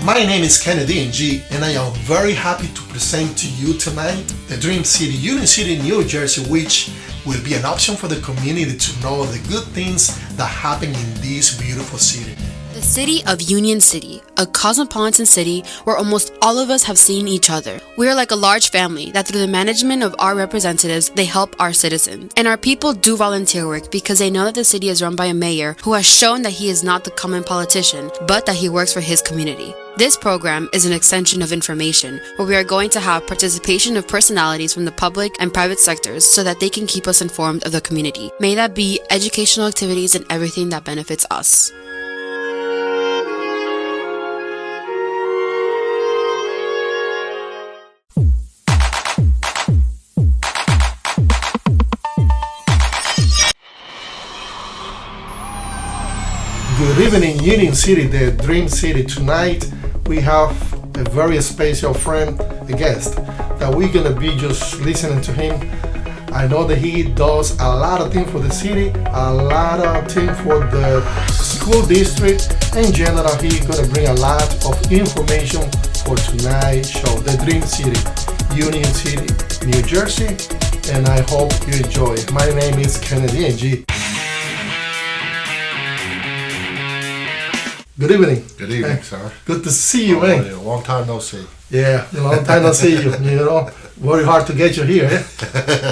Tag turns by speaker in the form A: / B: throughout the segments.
A: My name is Kennedy Ng, and I am very happy to present to you tonight the Dream City, Union City, New Jersey, which will be an option for the community to know the good things that happen in this beautiful city.
B: The city of Union City, a cosmopolitan city where almost all of us have seen each other. We are like a large family that through the management of our representatives, they help our citizens. And our people do volunteer work because they know that the city is run by a mayor who has shown that he is not the common politician, but that he works for his community. This program is an extension of information where we are going to have participation of personalities from the public and private sectors so that they can keep us informed of the community. May that be educational activities and everything that benefits us.
A: Good evening, Union City, the Dream City. Tonight we have a very special friend, a guest, that we're gonna be just listening to him. I know that he does a lot of things for the city, a lot of things for the school district. In general, he's gonna bring a lot of information for tonight's show, the Dream City, Union City, New Jersey, and I hope you enjoy. My name is Kennedy Ng. Good evening.
C: Good evening, sir.
A: Good to see you, man.
C: Yeah, long time no see.
A: Yeah, a long time no see you. You know, very hard to get you here.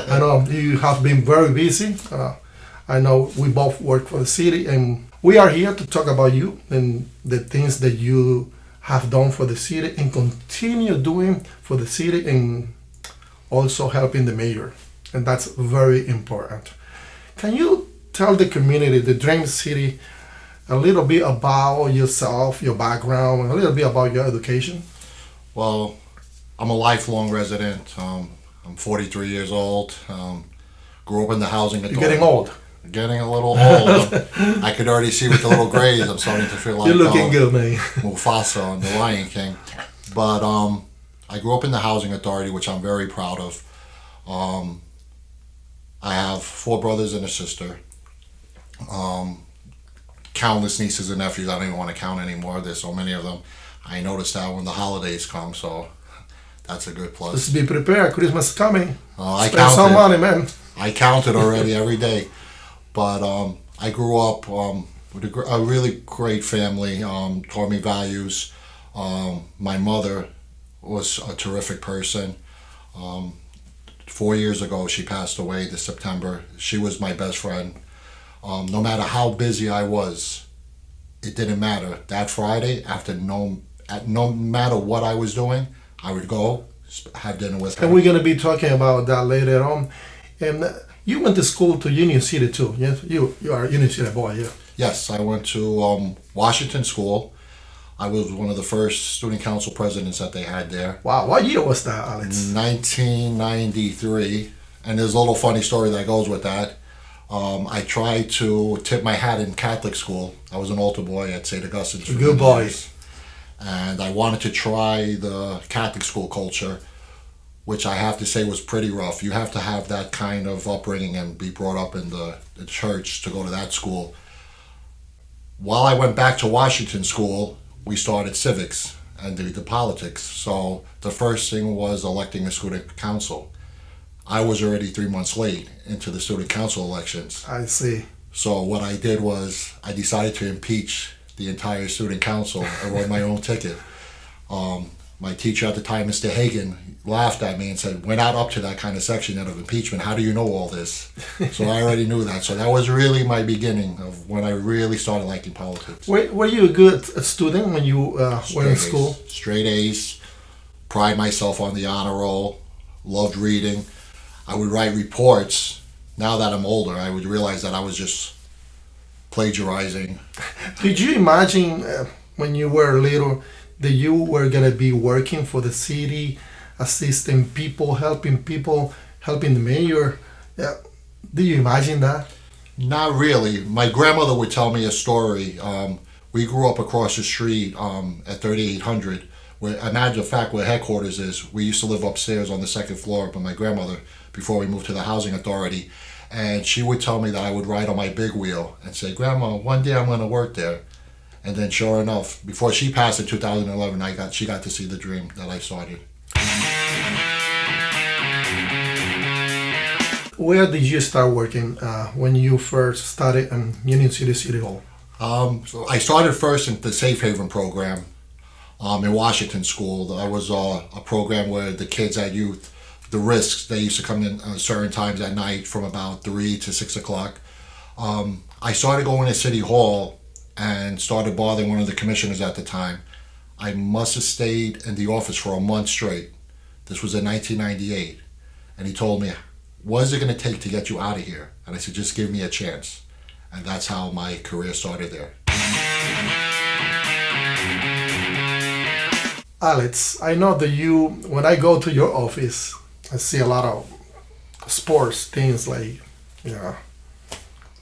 A: I know you have been very busy. I know we both work for the city, and we are here to talk about you and the things that you have done for the city and continue doing for the city, and also helping the mayor. And that's very important. Can you tell the community, the Dream City, a little bit about yourself, your background, and a little bit about your education?
C: Well, I'm a lifelong resident. I'm 43 years old. Grew up in the housing authority.
A: You're getting old.
C: Getting a little old. I could already see with the little grays. I'm starting to feel like
A: you're looking good, man.
C: Mufasa on The Lion King. But I grew up in the housing authority, which I'm very proud of. I have 4 brothers and a sister. Countless nieces and nephews. I don't even want to count anymore. There's so many of them. I noticed that when the holidays come, so that's a good plus.
A: Just be prepared. Christmas is coming.
C: I
A: Spend some money, man.
C: I count it already every day. But I grew up with a really great family. Taught me values. My mother was a terrific person. 4 years ago, she passed away this September. She was my best friend. No matter how busy I was, it didn't matter. That Friday, no matter what I was doing, I would go have dinner with her.
A: And we're going to be talking about that later on. And you went to school to Union City too, yes? You are a Union City boy, yeah?
C: Yes, I went to Washington School. I was one of the first student council presidents that they had there.
A: Wow, what year was that, Alex?
C: 1993. And there's a little funny story that goes with that. I tried to tip my hat in Catholic school. I was an altar boy at St. Augustine's.
A: Good boy.
C: And I wanted to try the Catholic school culture, which I have to say was pretty rough. You have to have that kind of upbringing and be brought up in the church to go to that school. While I went back to Washington School, we started civics and the politics. So the first thing was electing a student council. I was already 3 months late into the student council elections.
A: I see.
C: So what I did was I decided to impeach the entire student council. I wrote my own ticket. My teacher at the time, Mr. Hagan, laughed at me and said, "We're not up to that kind of section of impeachment. How do you know all this?" So I already knew that. So that was really my beginning of when I really started liking politics.
A: Were you a good student when you were in school?
C: Straight A's. Pride myself on the honor roll. Loved reading. I would write reports. Now that I'm older, I would realize that I was just plagiarizing.
A: Did you imagine when you were little that you were going to be working for the city, assisting people, helping the mayor? Do you imagine that?
C: Not really. My grandmother would tell me a story. We grew up across the street at 3800. Where, a matter of fact, where headquarters is. We used to live upstairs on the 2nd floor, but my grandmother, before we moved to the housing authority, and she would tell me that I would ride on my big wheel and say, "Grandma, one day I'm going to work there." And then sure enough, before she passed in 2011, she got to see the dream that I started.
A: Where did you start working when you first started in Union City City Hall?
C: So I started first in the Safe Haven program in Washington School. That was a program where the kids at youth, the risks, they used to come in certain times at night from about 3 to 6 o'clock. I started going to City Hall and started bothering one of the commissioners at the time. I must have stayed in the office for a month straight. This was in 1998. And he told me, what is it going to take to get you out of here? And I said, just give me a chance. And that's how my career started there.
A: Alex, I know that when I go to your office, I see a lot of sports things like,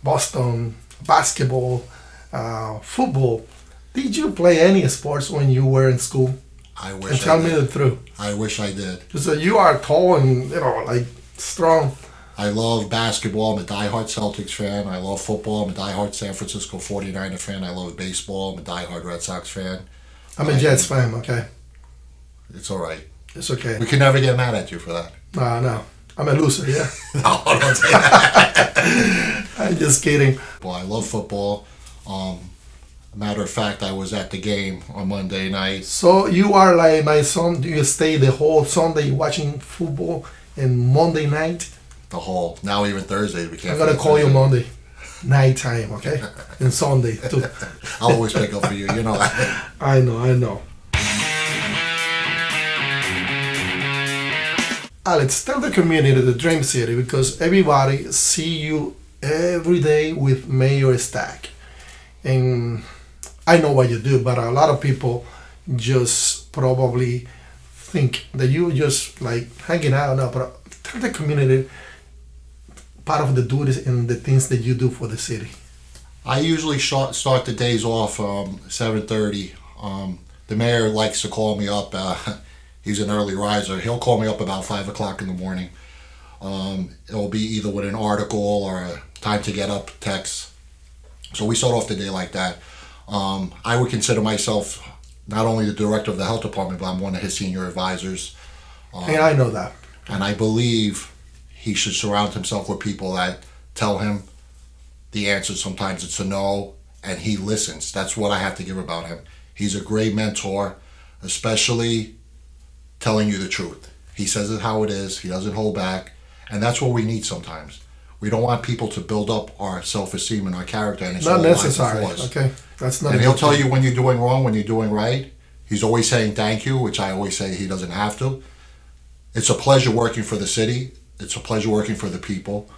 A: Boston, basketball, football. Did you play any sports when you were in school?
C: I wish
A: and tell me the truth.
C: I wish I did.
A: So you are tall and, strong.
C: I love basketball. I'm a diehard Celtics fan. I love football. I'm a diehard San Francisco 49er fan. I love baseball. I'm a diehard Red Sox fan.
A: I'm a Jets fan, okay?
C: It's all right.
A: It's okay.
C: We can never get mad at you for that.
A: No. I'm a loser, yeah?
C: No, don't say that.
A: I'm just kidding.
C: Well, I love football. Matter of fact, I was at the game on Monday night.
A: So you are like my son. Do you stay the whole Sunday watching football and Monday night?
C: The whole. Now even Thursday. We can't.
A: I'm going to call you Monday night time, okay? And Sunday, too.
C: I'll always pick up for you. You know that.
A: I know. Alex, tell the community the Dream City because everybody see you every day with Mayor Stack. And I know what you do, but a lot of people just probably think that you just like hanging out. No, but tell the community part of the duties and the things that you do for the city.
C: I usually start the days off 7:30. The mayor likes to call me up. He's an early riser. He'll call me up about 5 o'clock in the morning. It'll be either with an article or a time to get up text. So we start off the day like that. I would consider myself not only the director of the health department, but I'm one of his senior advisors.
A: And I know that.
C: And I believe he should surround himself with people that tell him the answer. Sometimes it's a no, and he listens. That's what I have to give about him. He's a great mentor, especially telling you the truth. He says it how it is. He doesn't hold back. And that's what we need sometimes. We don't want people to build up our self-esteem and our character. And it's
A: not
C: all
A: necessary.
C: lies and flaws.
A: Okay, that's not.
C: And he'll tell you when you're doing wrong, when you're doing right. He's always saying thank you, which I always say he doesn't have to. It's a pleasure working for the city. It's a pleasure working for the people.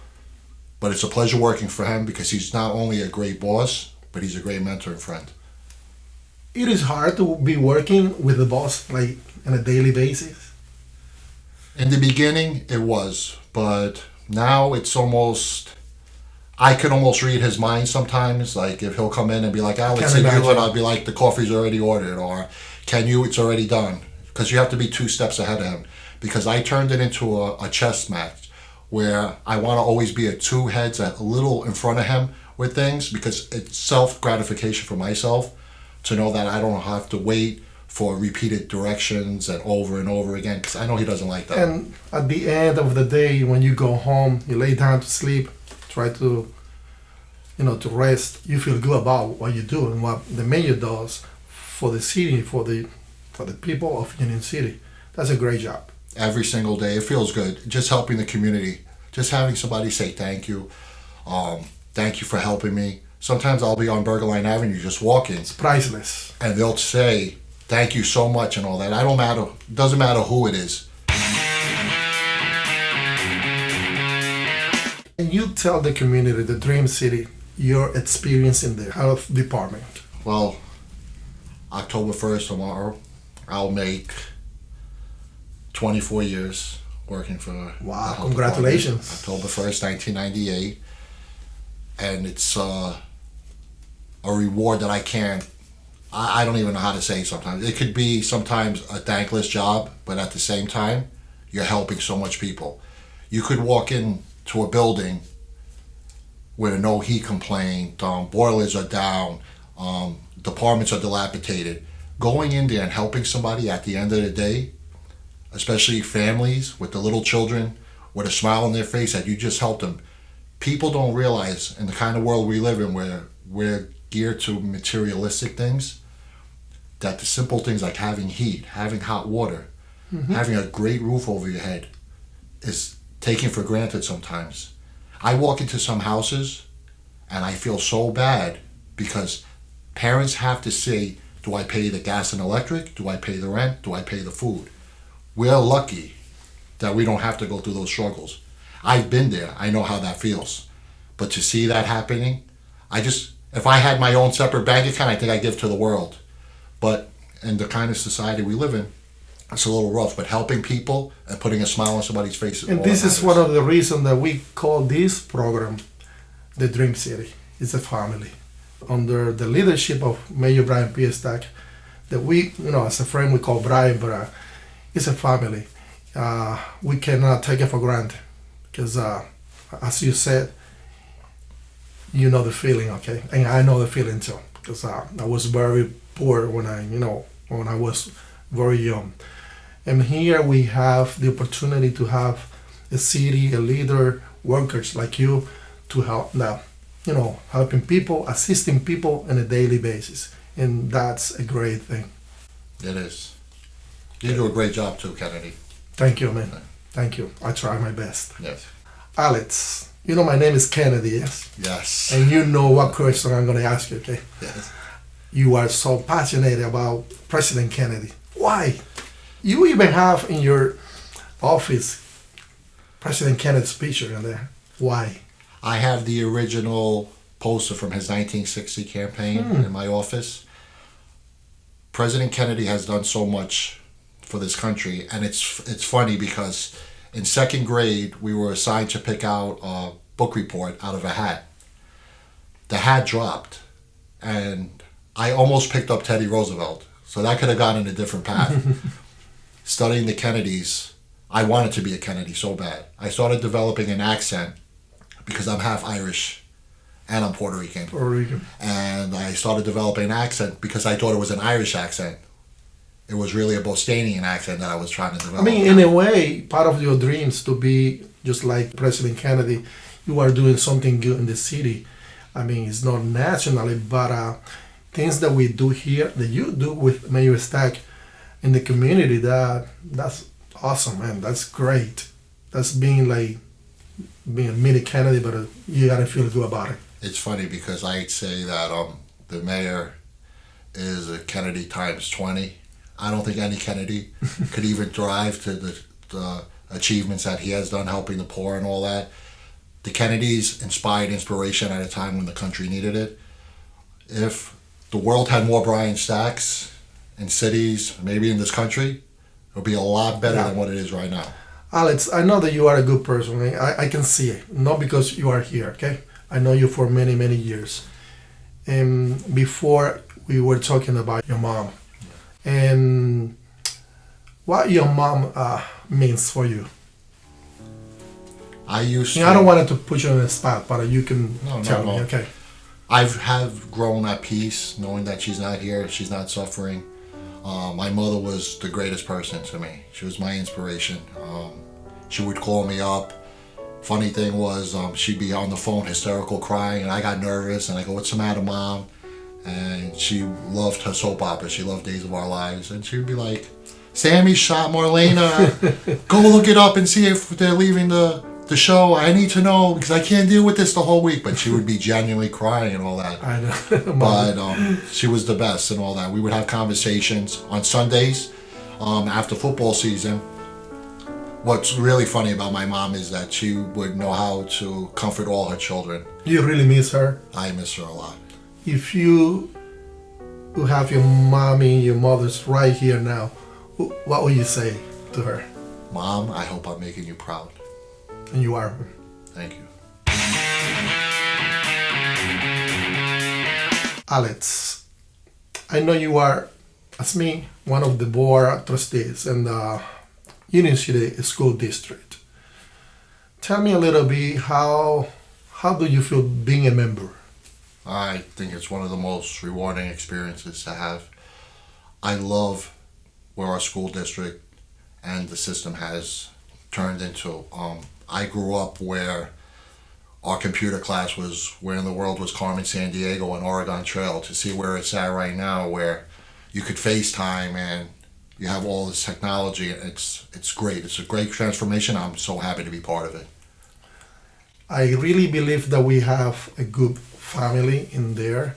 C: But it's a pleasure working for him because he's not only a great boss, but he's a great mentor and friend.
A: It is hard to be working with the boss like on a daily basis.
C: In the beginning, it was, but now it's almost. I can almost read his mind sometimes. Like if he'll come in and be like, "Alex, can you do it?" I'll be like, "The coffee's already ordered," or "Can you? It's already done." Because you have to be 2 steps ahead of him. Because I turned it into a chess match where I want to always be at 2 heads, a little in front of him with things, because it's self-gratification for myself to know that I don't have to wait for repeated directions and over again, because I know he doesn't like that.
A: And at the end of the day, when you go home, you lay down to sleep, try to, to rest, you feel good about what you do and what the mayor does for the city, for the people of Union City. That's a great job.
C: Every single day, it feels good. Just helping the community, just having somebody say thank you. Thank you for helping me. Sometimes I'll be on Burger Line Avenue just walking.
A: It's priceless.
C: And they'll say, thank you so much and all that. Doesn't matter who it is.
A: Can you tell the community, the Dream City, your experience in the health department?
C: Well, October 1st, tomorrow, I'll make 24 years working for.
A: Wow, congratulations.
C: October 1st, 1998. And it's a reward that I don't even know how to say sometimes. It could be sometimes a thankless job, but at the same time, you're helping so much people. You could walk into a building with no heat complaint, boilers are down, Departments are dilapidated. Going in there and helping somebody at the end of the day, especially families with the little children with a smile on their face that you just helped them. People don't realize in the kind of world we live in where we're geared to materialistic things, that the simple things like having heat, having hot water, having a great roof over your head is taken for granted sometimes. I walk into some houses and I feel so bad because parents have to say, do I pay the gas and electric? Do I pay the rent? Do I pay the food? We're lucky that we don't have to go through those struggles. I've been there. I know how that feels. But to see that happening, if I had my own separate bank account, I think I'd give to the world. But in the kind of society we live in, it's a little rough. But helping people and putting a smile on somebody's face is
A: And
C: all
A: this
C: that
A: is
C: matters.
A: one of the reasons that we call this program the Dream City. It's a family. Under the leadership of Mayor Brian P. Stack, that we, as a friend, we call Brian, but it's a family. We cannot take it for granted because, as you said, you know the feeling, okay? And I know the feeling too because I was very poor when I was very young. And here we have the opportunity to have a city, a leader, workers like you to help now, helping people, assisting people on a daily basis. And that's a great thing.
C: It is. You do a great job too, Kennedy.
A: Thank you, man. Thank you. I try my best.
C: Yes.
A: Alex, my name is Kennedy, yes?
C: Yes.
A: And you know what question I'm going to ask you, okay?
C: Yes.
A: You are so passionate about President Kennedy. Why? You even have in your office President Kennedy's picture in there. Why?
C: I have the original poster from his 1960 campaign in my office. President Kennedy has done so much for this country, and it's funny because in second grade we were assigned to pick out a book report out of a hat. The hat dropped, and I almost picked up Teddy Roosevelt, so that could have gone in a different path. Studying the Kennedys, I wanted to be a Kennedy so bad. I started developing an accent because I'm half Irish and I'm Puerto Rican.
A: Puerto Rican.
C: And I started developing an accent because I thought it was an Irish accent. It was really a Bostonian accent that I was trying to develop.
A: I mean, in a way, part of your dreams to be just like President Kennedy, you are doing something good in the city. I mean, it's not nationally, but things that we do here, that you do with Mayor Stack in the community, that's awesome, man. That's great. That's being a mini Kennedy, but you gotta feel good about it.
C: It's funny because I'd say that the mayor is a Kennedy times 20. I don't think any Kennedy could even thrive to the achievements that he has done helping the poor and all that. The Kennedys inspired inspiration at a time when the country needed it. If the world had more Brian Stacks in cities, maybe in this country, it would be a lot better than what it is right now.
A: Alex, I know that you are a good person. I can see it. Not because you are here, okay? I know you for many, many years. And before we were talking about your mom. And what your mom means for you.
C: I
A: don't want to put you on the spot, but you can tell me, okay?
C: I have grown at peace knowing that she's not here, she's not suffering. My mother was the greatest person to me. She was my inspiration. She would call me up. Funny thing was, she'd be on the phone hysterical crying, and I got nervous, and I go, "What's the matter, Mom?" And she loved her soap opera. She loved Days of Our Lives. And she would be like, "Sammy shot Marlena. Go look it up and see if they're leaving the show. I need to know because I can't deal with this the whole week." But she would be genuinely crying and all that.
A: I know.
C: But she was the best and all that. We would have conversations on Sundays after football season. What's really funny about my mom is that she would know how to comfort all her children.
A: You really miss her?
C: I miss her a lot.
A: If you have your mommy and your mother's right here now, what would you say to her?
C: Mom, I hope I'm making you proud.
A: And you are.
C: Thank you.
A: Alex, I know you are, as me, one of the board of trustees in the Union City School District. Tell me a little bit how do you feel being a member?
C: I think it's one of the most rewarding experiences to have. I love where our school district and the system has turned into. I grew up where our computer class was where in the world was Carmen San Diego and Oregon Trail. To see where it's at right now, where you could FaceTime and you have all this technology. It's great. It's a great transformation. I'm so happy to be part of it.
A: I really believe that we have a good family in there,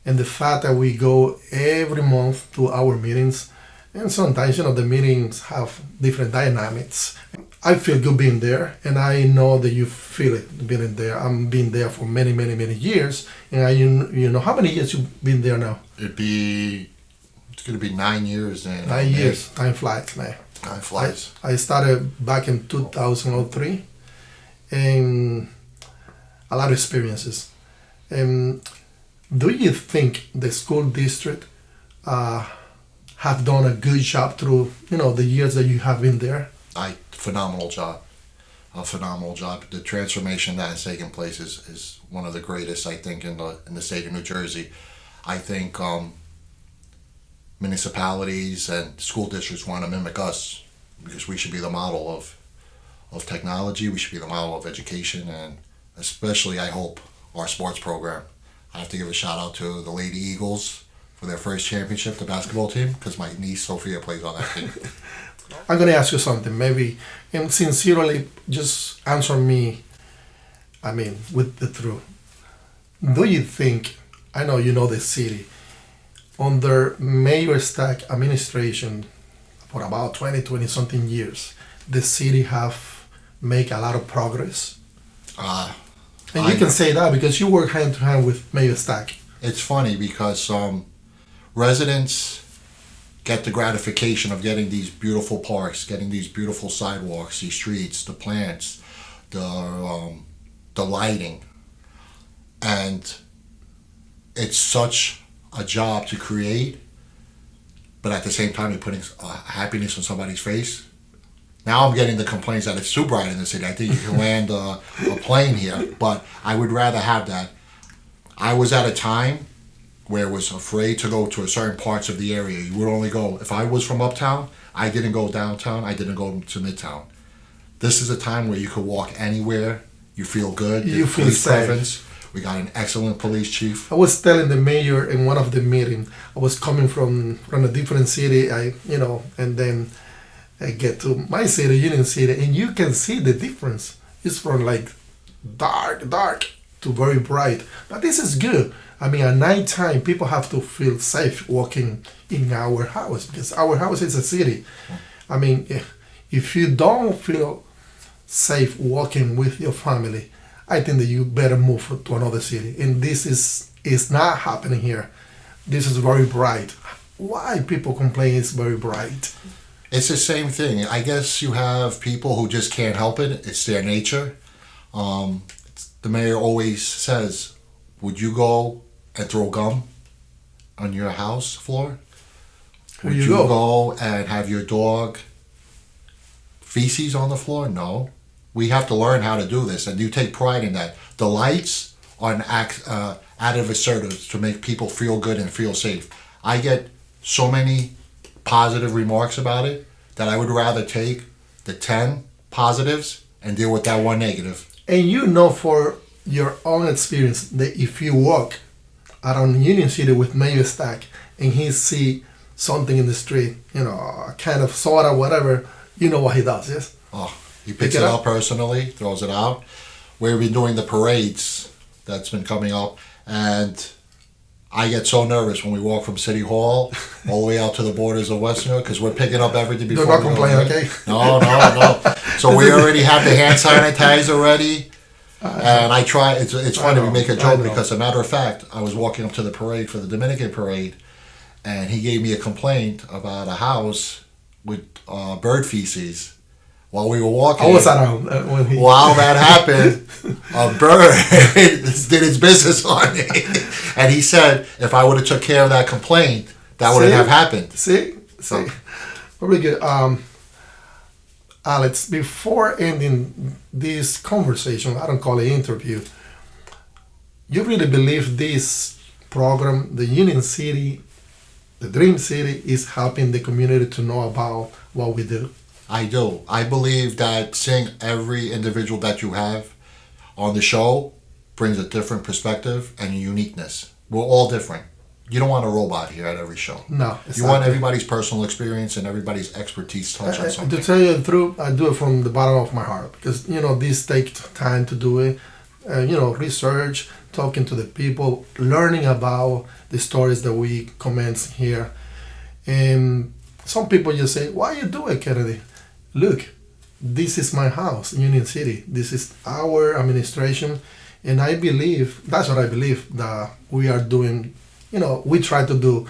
A: and the fact that we go every month to our meetings, and sometimes the meetings have different dynamics. I feel good being there, and I know that you feel it being there. I'm been there for many, many, many years, and how many years you've been there now?
C: It's going to be 9 years.
A: 9 years. Time flies, man.
C: Time flies.
A: I started back in 2003, and a lot of experiences. Do you think the school district have done a good job through the years that you have been there?
C: Phenomenal job. A phenomenal job. The transformation that has taken place is one of the greatest, I think, in the state of New Jersey. I think municipalities and school districts want to mimic us because we should be the model of technology. We should be the model of education, and especially, I hope, our sports program. I have to give a shout out to the Lady Eagles for their first championship, the basketball team, because my niece Sophia plays on that team.
A: I'm going to ask you something, maybe, and sincerely, just answer me, with the truth. Do you think, I know you know the city, under Mayor Stack administration, for about 20 something years, the city have made a lot of progress? And you can say that because you work hand to hand with Mayor Stack.
C: It's funny because residents get the gratification of getting these beautiful parks, getting these beautiful sidewalks, these streets, the plants, the lighting. And it's such a job to create, but at the same time you're putting happiness on somebody's face. Now I'm getting the complaints that it's too bright in the city. I think you can land a plane here, but I would rather have that. I was at a time where I was afraid to go to certain parts of the area. You would only go, if I was from uptown, I didn't go downtown, I didn't go to midtown. This is a time where you could walk anywhere, you feel good,
A: you feel safe.
C: Presence. We got an excellent police chief.
A: I was telling the mayor in one of the meetings, I was coming from a different city, and then I get to my city, Union City, and you can see the difference. It's from like dark to very bright. But this is good. At nighttime, people have to feel safe walking in our house because our house is a city. If you don't feel safe walking with your family, I think that you better move to another city. And this is not happening here. This is very bright. Why people complain it's very bright?
C: It's the same thing. I guess you have people who just can't help it. It's their nature. The mayor always says, would you go and throw gum on your house floor? Would you go and have your dog feces on the floor? No. We have to learn how to do this, and you take pride in that. The lights are an added assertive to make people feel good and feel safe. I get so many positive remarks about it that I would rather take the 10 positives and deal with that one negative.
A: And for your own experience that if you walk around Union City with Mayor Stack and he see something in the street, a kind of soda, whatever, you know what he does, yes?
C: Oh, he picks it up personally, throws it out. We've been doing the parades that's been coming up, and I get so nervous when we walk from City Hall all the way out to the borders of Western because we're picking up everything before.
A: Don't complain, okay?
C: No. So we already have the hand sanitizer ready, and I try. It's funny we make a joke because, as a matter of fact, I was walking up to the parade for the Dominican parade, and he gave me a complaint about a house with bird feces. While we were walking,
A: I was around when he.
C: While that happened, a bird did its business on me, and he said if I would have took care of that complaint, that wouldn't have happened.
A: See, very good. Alex, before ending this conversation, I don't call it interview. you really believe this program, the Union City, the Dream City, is helping the community to know about what we do?
C: I do. I believe that seeing every individual that you have on the show brings a different perspective and a uniqueness. We're all different. You don't want a robot here at every show.
A: No.
C: You want everybody's personal experience and everybody's expertise touch on something.
A: To tell you the truth, I do it from the bottom of my heart because, this takes time to do it. Research, talking to the people, learning about the stories that we commence here. And some people just say, why you do it, Kennedy? Look, this is my house, Union City. This is our administration. And I believe, that's what I believe, that we are doing, we try to do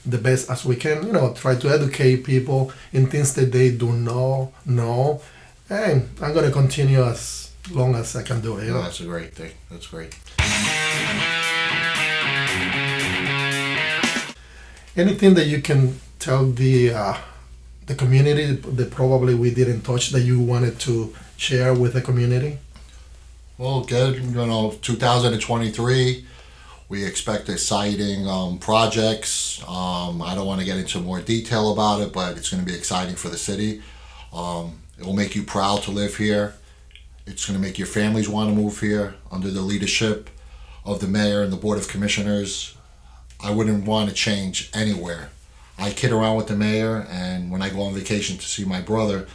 A: the best as we can, try to educate people in things that they do not know. And I'm going to continue as long as I can do it.
C: No, that's a great thing. That's great.
A: Anything that you can tell the community that probably we didn't touch that you wanted to share with the community?
C: Well, good. 2023, we expect exciting projects. I don't want to get into more detail about it, but it's going to be exciting for the city. It will make you proud to live here. It's going to make your families want to move here under the leadership of the mayor and the board of commissioners. I wouldn't want to change anywhere. I kid around with the mayor, and when I go on vacation to see my brother,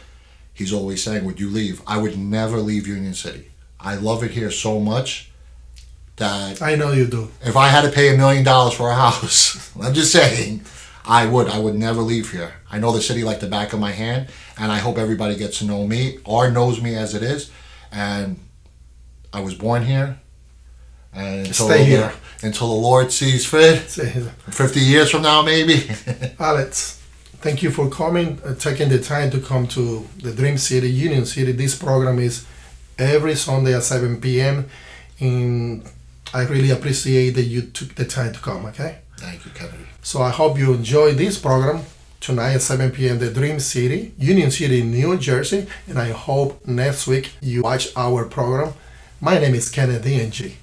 C: he's always saying, would you leave? I would never leave Union City. I love it here so much that
A: I know you do.
C: If I had to pay $1 million for a house, I'm just saying, I would never leave here. I know the city like the back of my hand, and I hope everybody gets to know me or knows me as it is. And I was born here. And
A: stay here
C: until the Lord sees fit. 50 years from now, maybe.
A: Alex, thank you for coming, taking the time to come to the Dream City, Union City. This program is every Sunday at 7 p.m. And I really appreciate that you took the time to come, okay?
C: Thank you, Kennedy.
A: So I hope you enjoy this program tonight at 7 p.m. The Dream City, Union City, New Jersey. And I hope next week you watch our program. My name is Kennedy NG.